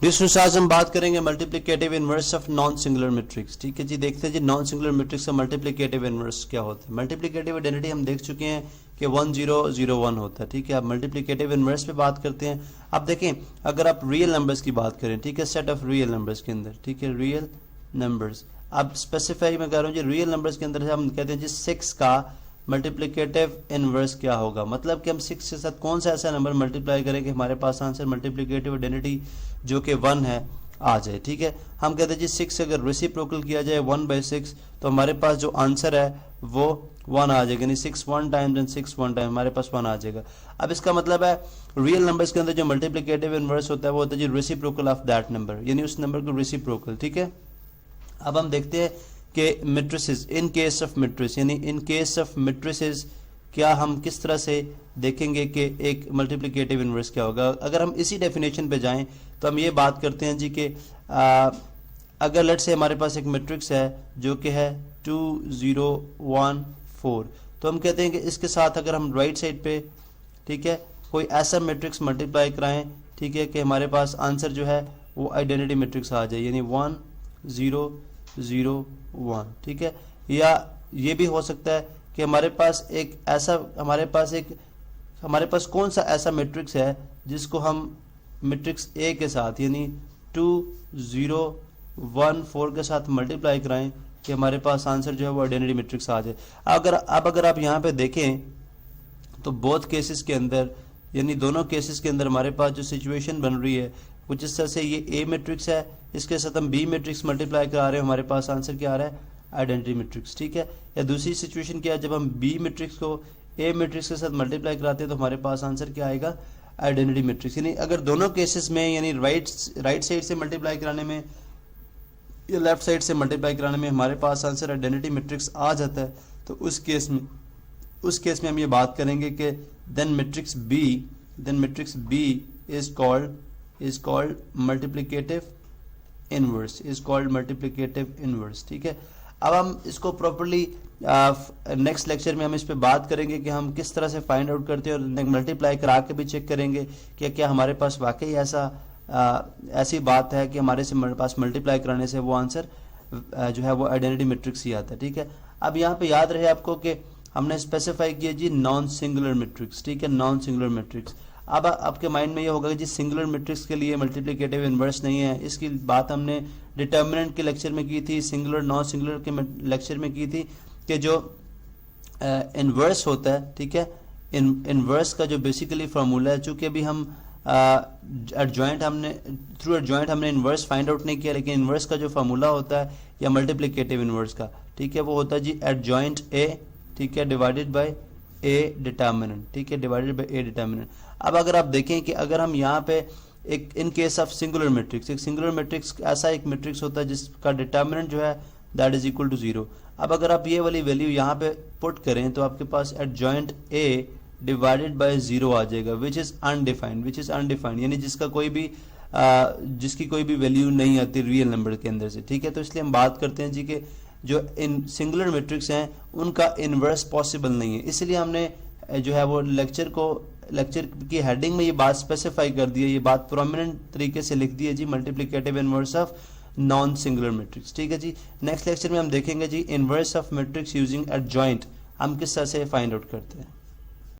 Distance आज हम बात करेंगे multiplicative inverse of non singular matrix. ठीक है जी, देखते हैं जी नॉन सिंगुलर मैट्रिक्स का मल्टीप्लिकेटिव इनवर्स क्या होता है। मल्टीप्लिकेटिव आइडेंटिटी हम देख चुके हैं कि 1 0 0 1 होता है। ठीक है, अब मल्टीप्लिकेटिव इनवर्स पे बात करते हैं। अब देखें, अगर आप रियल नंबर्स की बात करें, ठीक है, सेट ऑफ रियल नंबर्स के अंदर, ठीक है, रियल नंबर्स, अब स्पेसिफाई मैं कर रहा हूँ जी, रियल नंबर्स के अंदर हम कहते हैं जी 6 का मल्टीप्लिकेटिव इनवर्स क्या होगा। मतलब कि हम 6 के साथ कौन सा ऐसा नंबर मल्टीप्लाई करें कि हमारे पास आंसर मल्टीप्लिकेटिव आइडेंटिटी जो कि 1 है आ जाए। ठीक है, हम कहते हैं जी 6 अगर रेसिप्रोकल किया जाए 1/6 तो हमारे पास जो आंसर है वो 1 आ जाएगा, यानी 6 1 टाइम्स एंड 6 1 टाइम हमारे पास 1 आ जाएगा। अब इसका मतलब है रियल नंबर्स के अंदर जो मल्टीप्लिकेटिव इनवर्स होता है वो होता है जी रेसिप्रोकल ऑफ दैट नंबर, यानी उस नंबर को रेसिप्रोकल। ठीक है, अब हम देखते हैं कि matrices, in case of matrix, यानी इन केस ऑफ मैट्रिसेस क्या हम किस तरह से देखेंगे कि एक मल्टीप्लिकेटिव इनवर्स क्या होगा। अगर हम इसी डेफिनेशन पे जाएं तो हम ये बात करते हैं जी कि अगर लेट्स से हमारे पास एक मैट्रिक्स है जो कि है 2 0 1 4, तो हम कहते हैं कि इसके साथ अगर हम राइट साइड पे, ठीक है, कोई ऐसा मैट्रिक्स मल्टीप्लाई कराएं, ठीक है, कि हमारे पास आंसर जो है वो आइडेंटिटी मैट्रिक्स आ जाए, यानी 1 0 0 1। ठीक है, या ये भी हो सकता है कि हमारे पास कौन सा ऐसा मैट्रिक्स है जिसको हम मैट्रिक्स ए के साथ यानी 2 0 1 4 के साथ मल्टीप्लाई कराएं कि हमारे पास आंसर जो है वो आइडेंटिटी मैट्रिक्स आ जाए। अगर आप यहाँ पे देखें तो बोथ केसेस के अंदर, यानी दोनों केसेस के अंदर हमारे पास जो सिचुएशन बन रही है कुछ इस तरह से, ये ए मैट्रिक्स है, इसके साथ हम बी मैट्रिक्स मल्टीप्लाई करा रहे हैं, हमारे पास आंसर क्या आ रहा है, आइडेंटिटी मैट्रिक्स। ठीक है, या दूसरी सिचुएशन क्या है, जब हम बी मैट्रिक्स को ए मैट्रिक्स के साथ मल्टीप्लाई कराते हैं तो हमारे पास आंसर क्या आएगा, आइडेंटिटी मैट्रिक्स। यानी अगर दोनों केसेस में, यानी राइट साइड से मल्टीप्लाई कराने में या लेफ्ट साइड से मल्टीप्लाई कराने में हमारे पास आंसर आइडेंटिटी मैट्रिक्स आ जाता है, तो उस केस में हम ये बात करेंगे कि then matrix B is called multiplicative inverse. ठीक है, अब हम इसको प्रॉपर्ली नेक्स्ट लेक्चर में हम इस पे बात करेंगे कि हम किस तरह से फाइंड आउट करते हैं, और मल्टीप्लाई करा के भी चेक करेंगे कि क्या हमारे पास वाकई ऐसी बात है कि हमारे पास मल्टीप्लाई कराने से वो आंसर जो है वो आइडेंटिटी मैट्रिक्स ही आता है। ठीक है, अब यहाँ पे याद रहे आपको कि हमने स्पेसिफाई किया जी नॉन सिंगुलर मैट्रिक्स। ठीक है, नॉन सिंगुलर मैट्रिक्स। अब आपके माइंड में ये होगा कि जी सिंगुलर मैट्रिक्स के लिए मल्टीप्लिकेटिव इनवर्स नहीं है। इसकी बात हमने डिटर्मिनेंट के लेक्चर में की थी, सिंगुलर नॉन सिंगुलर के लेक्चर में की थी कि जो इनवर्स होता है, ठीक है, इनवर्स का जो बेसिकली फार्मूला है, चूंकि अभी हम थ्रू एडजॉइंट हमने इनवर्स फाइंड आउट नहीं किया, लेकिन इनवर्स का जो फार्मूला होता है या मल्टीप्लिकेटिव इनवर्स का, ठीक है, वो होता है जी एडजॉइंट ए, ठीक है, डिवाइडेड बाय ए डिटर्मिनेंट। ठीक है, डिवाइडेड बाय ए डिटर्मिनेंट। अब अगर आप देखें कि अगर हम यहाँ पे एक इन केस ऑफ सिंगुलर मैट्रिक्स, एक सिंगुलर मैट्रिक्स ऐसा एक मैट्रिक्स होता है जिसका डिटर्मिनेंट जो है दैट इज इक्वल टू 0। अब अगर आप ये वाली वैल्यू यहाँ पे पुट करें तो आपके पास एडजॉइंट ए डिवाइडेड बाय 0 आ जाएगा, विच इज अनडिफाइंड, यानी जिसकी कोई भी वैल्यू नहीं आती रियल नंबर के अंदर से। ठीक है, तो इसलिए हम बात करते हैं जी कि जो इन सिंगुलर मैट्रिक्स हैं उनका इनवर्स पॉसिबल नहीं है। इसलिए हमने जो है वो लेक्चर की हेडिंग में ये बात स्पेसिफाई कर दी है, ये बात प्रोमिनेंट तरीके से लिख दी है जी, multiplicative inverse of non singular matrix. ठीक है जी, नेक्स्ट लेक्चर में हम देखेंगे जी inverse of matrix using adjoint हम किस तरह से फाइंड आउट करते हैं।